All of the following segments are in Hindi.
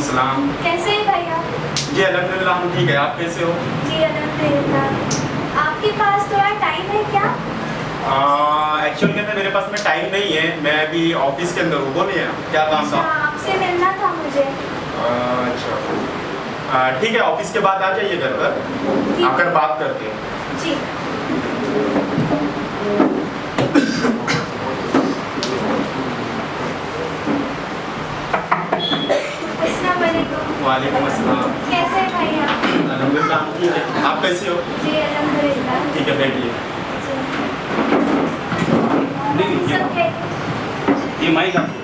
अस्सलाम। कैसे हैं भैया? जी अल्हम्दुलिल्लाह हम ठीक है, आप कैसे हो? जी अल्हम्दुलिल्लाह। आपके पास थोड़ा टाइम है क्या? एक्चुअल के अंदर मेरे पास में टाइम नहीं है, मैं अभी ऑफिस के अंदर हूँ। बोलिए क्या काम था? अच्छा, आपसे मिलना था मुझे। अच्छा ठीक है, ऑफिस के बाद आ जाइए घर पर, आकर बात करते हैं। जी। अस्सलाम वालेकुम। वालेकुम अस्सलाम। कैसे हैं भैया? अल्हम्दुलिल्लाह हम ठीक है, आप कैसे हो? जी अल्हम्दुलिल्लाह। ठीक है, बैठिए। सब खैरियत? ये माइक आपको।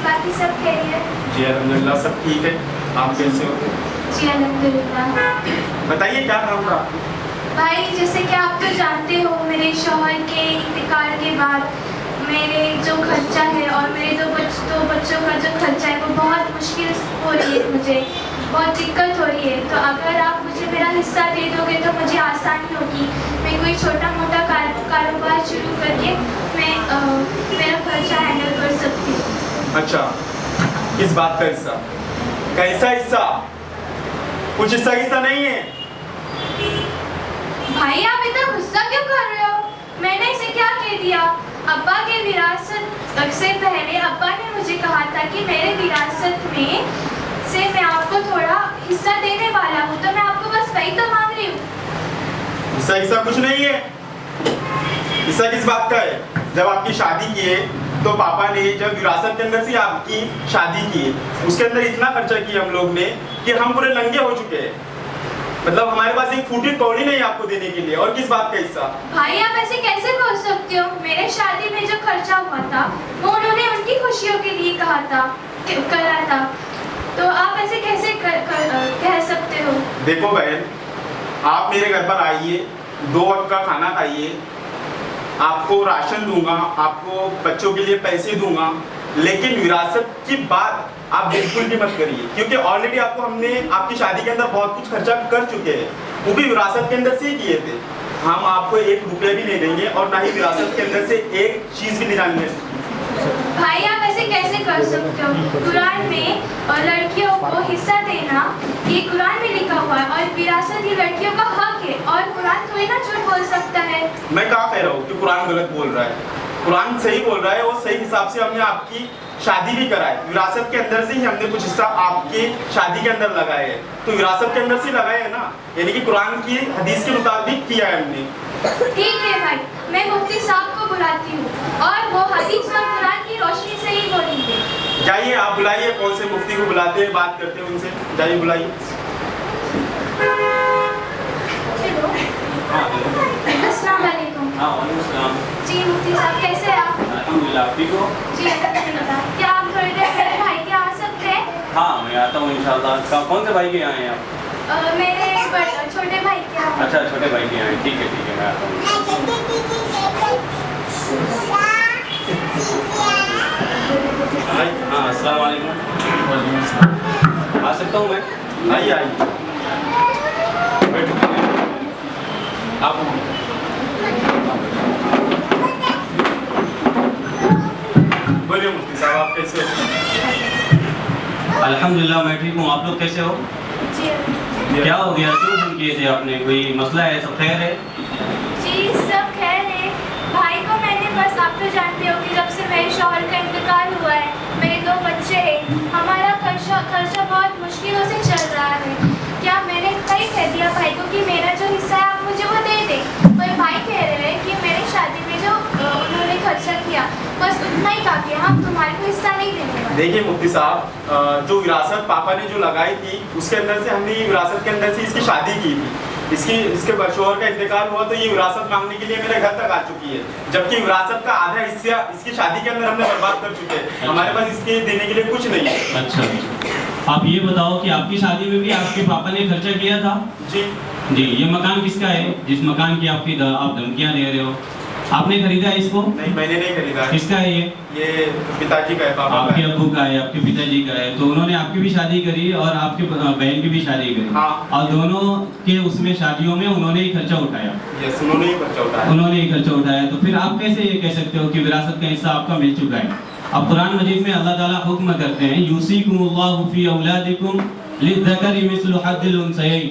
बाकी सब खैरियत? जी अल्हम्दुलिल्लाह सब ठीक है, आप कैसे हो? जी अल्हम्दुलिल्लाह। बताइए क्या काम था? भाई जैसे कि आप तो जानते हो, मेरे शौहर के इंतकाल के बाद मेरे जो खर्चा है और मेरे दो बच्चों का जो खर्चा है वो बहुत मुश्किल हो रही है, मुझे बहुत दिक्कत हो रही है। तो अगर आप मुझे मेरा हिस्सा दे दोगे तो मुझे आसानी होगी। मैं कोई छोटा मोटा कारोबार शुरू करके मैं मेरा खर्चा हैंडल कर सकती हूँ। अच्छा, किस बात का हिस्सा? कैसा हिस्सा? कुछ हिस्सा नहीं है। भाई आप इतना गुस्सा क्यों कर रहे हो? मैंने इसे क्या कह दिया? अब्बा के विरासत से पहले अब्बा ने मुझे कहा था कि मेरे विरासत में से मैं आपको थोड़ा हिस्सा देने वाला हूँ, तो मैं आपको बस वही तो मांग रही हूँ। हिस्सा कुछ नहीं है। हिस्सा किस बात का है? जब आपकी शादी की है तो पापा ने जब विरासत के अंदर से आपकी शादी की, उसके अंदर इतना खर्चा किया हम लोग ने कि हम पूरे नंगे हो चुके हैं। मतलब हमारे पास एक फूटी कौड़ी नहीं आपको देने के लिए। और किस बात का हिस्सा? भाई आप ऐसे कैसे बोल सकते हो? मेरे शादी में जो खर्चा हुआ था वो उन्होंने उनकी खुशियों के लिए करा था, तो आप ऐसे कैसे कह सकते हो? देखो बहन, आप मेरे घर पर आइए, 2 वक्त का खाना खाइए, आपको राशन दूंगा, आपको बच्चों के लिए पैसे दूंगा, लेकिन विरासत की बात आप बिल्कुल भी मत करिए, क्योंकि ऑलरेडी आपको हमने आपकी शादी के अंदर बहुत कुछ खर्चा कर चुके हैं, वो भी विरासत के अंदर से ही किए थे। हम आपको 1 रुपया भी नहीं देंगे और ना ही विरासत के अंदर से एक चीज भी नहीं डालेंगे। भाई आप ऐसे कैसे कर सकते हो? कुरान में लड़कियों को हिस्सा देना ये कुरान में लिखा हुआ है, और विरासत ये लड़कियों का हक है, और कुरान थोड़ी ना झूठ बोल सकता है। मैं कहाँ कह रहा हूँ कि कुरान गलत बोल रहा है? कुरान सही बोल रहा है, और सही हिसाब से हमने आपकी शादी भी कराई। विरासत के अंदर से ही हमने कुछ हिस्सा आपके शादी के अंदर लगाए है, तो विरासत के अंदर से लगाए है ना, यानी कि कुरान की हदीस के मुताबिक किया है हमने। ठीक है भाई, मैं मुफ्ती साहब को बुलाती हूँ और वो हदीस और कुरान की रोशनी से ही बोलेंगे। जाइए आप बुलाइए, कौन से मुफ्ती को बुलाते हैं, बात करते हैं उनसे। जाइए बुलाइए। अस्सलाम वालेकुम। हाँ वालेकुम सलाम। जी मुफ्ती साहब, कैसे हैं आप? अल्हम्दुलिल्लाह, ठीक हो? जी अल्हम्दुलिल्लाह। क्या आप थोड़ी देर मेरे भाई के आ सकते हैं? हाँ मैं आता हूँ इंशाल्लाह। कौन से भाई के यहाँ हैं आप? मेरे छोटे भाई के यहाँ। अच्छा, छोटे भाई के यहाँ हैं। ठीक है मैं आता हूँ। हाँ अस्सलाम वालेकुम। आ सकता हूँ मैं? आइए आइए, बैठिए आप। बोलिए मुफ्ती साहब, आप कैसे हो? अल्हम्दुलिल्लाह मैं ठीक हूँ। आप लोग कैसे हो? जी क्या हो गया? क्यों फोन किए थे आपने? कोई मसला है? सब खैर है? जी सब खैर है। भाई को मैंने बस, आप तो जानते हो कि जब से मेरे शौहर का इंतकाल हुआ है, मेरे 2 बच्चे हैं, हमारा खर्चा बहुत मुश्किलों से चल रहा है। क्या मैंने कहीं कह दिया भाई को कि मेरा जो हिस्सा है आप मुझे वो दे दें, पर भाई कह रहे हैं कि मेरी शादी में जो उन्होंने खर्चा किया बस उतना ही काफी है, हम तुम्हारे को हिस्सा नहीं देंगे। देखिए मुफ्ती साहब, जो विरासत पापा ने जो लगाई थी उसके अंदर से हमने विरासत के अंदर से इसकी शादी की थी। इसके शौहर का इंतकाल हुआ तो ये विरासत मांगने के लिए मेरे घर तक आ चुकी है, जबकि विरासत का आधा हिस्सा इसकी शादी के अंदर हमने बर्बाद कर चुके हैं। हमारे पास इसके देने के लिए कुछ नहीं है। अच्छा, आप ये बताओ कि आपकी शादी में भी आपके पापा ने खर्चा किया था? जी जी। ये मकान किसका है जिस मकान की आप धमकियाँ दे रहे हो? आपने खरीदा है इसको? नहीं, मैंने नहीं खरीदा है। किसका है ये पिताजी का है, पापा का आपके है। अब्बू का है, आपके पिताजी का है। तो उन्होंने आपकी भी शादी करी और आपके बहन की भी शादी करी। हाँ। और दोनों के उसमें शादियों में उन्होंने ही खर्चा उठाया। यस, उन्होंने ही खर्चा उठाया। उन्होंने ही खर्चा उठाया। तो फिर आप कैसे ये कह सकते हो कि विरासत का हिस्सा आपका मिल चुका है? अब कुरान मजीद में अल्लाह ताला हुक्म करते हैं यूसीकुमुल्लाहु फी औलादिकुम लिज़्ज़करी मिस्लु हद्दिल उन्सयैन।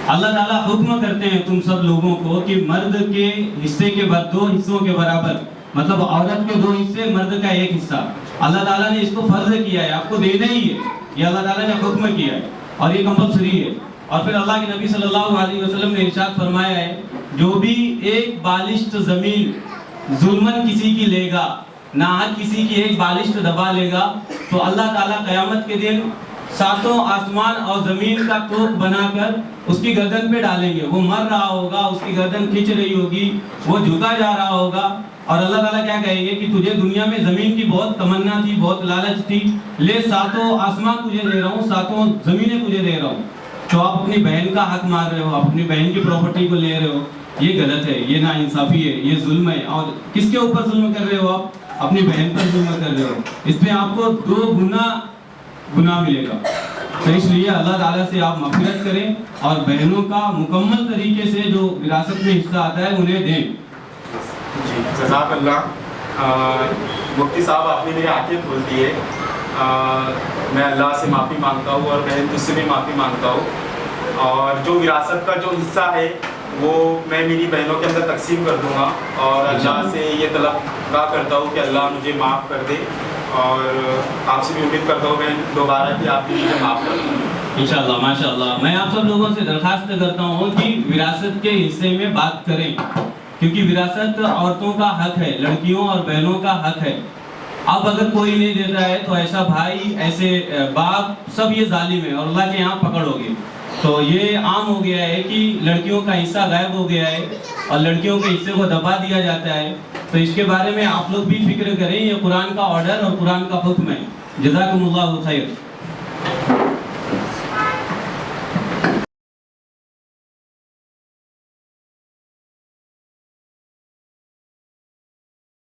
अल्लाह ताला हुक्म करते हैं तुम सब लोगों को कि मर्द के हिस्से के दो हिस्सों के बराबर, मतलब औरत के 2 हिस्से मर्द का 1 हिस्सा अल्लाह ताला ने इसको फर्ज किया है, आपको देना ही है, ये अल्लाह ताला ने हुक्म किया है और ये कंपल्सरी है। और फिर अल्लाह के नबी सल्लल्लाहु अलैहि वसल्लम ने इरशाद फरमाया है जो भी एक बालिश्त ज़मीन जुल्मन किसी की लेगा, नाहक किसी की एक बालिश्त दबा लेगा, तो अल्लाह ताला क़यामत के दिन 7 आसमान और ज़मीन का तोप बनाकर उसकी गर्दन पे डालेंगे। वो मर रहा होगा, उसकी गर्दन खींच रही होगी, वो झुका जा रहा होगा और अल्लाह ताला क्या कहेंगे कि तुझे दुनिया में ज़मीन की बहुत तमन्ना थी, बहुत लालच थी, ले 7 आसमान तुझे दे रहा हूँ, 7 ज़मीनें तुझे दे रहा हूँ, तो आप अपनी बहन का हक मार रहे हो, आप अपनी बहन की प्रॉपर्टी को ले रहे हो, ये गलत है, ये नाइंसाफ़ी है, ये जुल्म है। और किसके ऊपर जुल्म कर रहे हो आप? अपनी बहन पर जुल्म कर रहे हो, इस पे आपको 2 गुना गुनाह मिलेगा। तो इसलिए अल्लाह ताला से आप मग़फ़िरत करें और बहनों का मुकम्मल तरीके से जो विरासत में हिस्सा आता है उन्हें दें। जी जज़ाकल्लाह। मुफ्ती साहब आपने मेरी आंखें खोल दी है। मैं अल्लाह से माफ़ी मांगता हूँ और बहन तुझसे भी माफ़ी मांगता हूँ, और जो विरासत का जो हिस्सा है वो मैं मेरी बहनों के अंदर तकसीम कर दूँगा और अल्लाह से ये तलब करता हूँ कि अल्लाह मुझे माफ़ कर दे, और आपसे भी उम्मीद करता हूँ मैं दोबारा कि आप भी मुझे माफ़ कर दें इंशाअल्लाह माशाअल्लाह। मैं आप सब लोगों से दरख्वास्त करता हूँ कि विरासत के हिस्से में बात करें, क्योंकि विरासत औरतों का हक है, लड़कियों और बहनों का हक है। अब अगर कोई नहीं देता है तो ऐसा भाई, ऐसे बाप, सब ये जालिम है और अल्लाह के यहाँ पकड़ होगी। तो ये आम हो गया है कि लड़कियों का हिस्सा गायब हो गया है और लड़कियों के हिस्से को दबा दिया जाता है। तो इसके बारे में आप लोग भी फिक्र करें, ये कुरान का ऑर्डर और कुरान का हुक्म है। जज़ाकुमुल्लाहु खैर।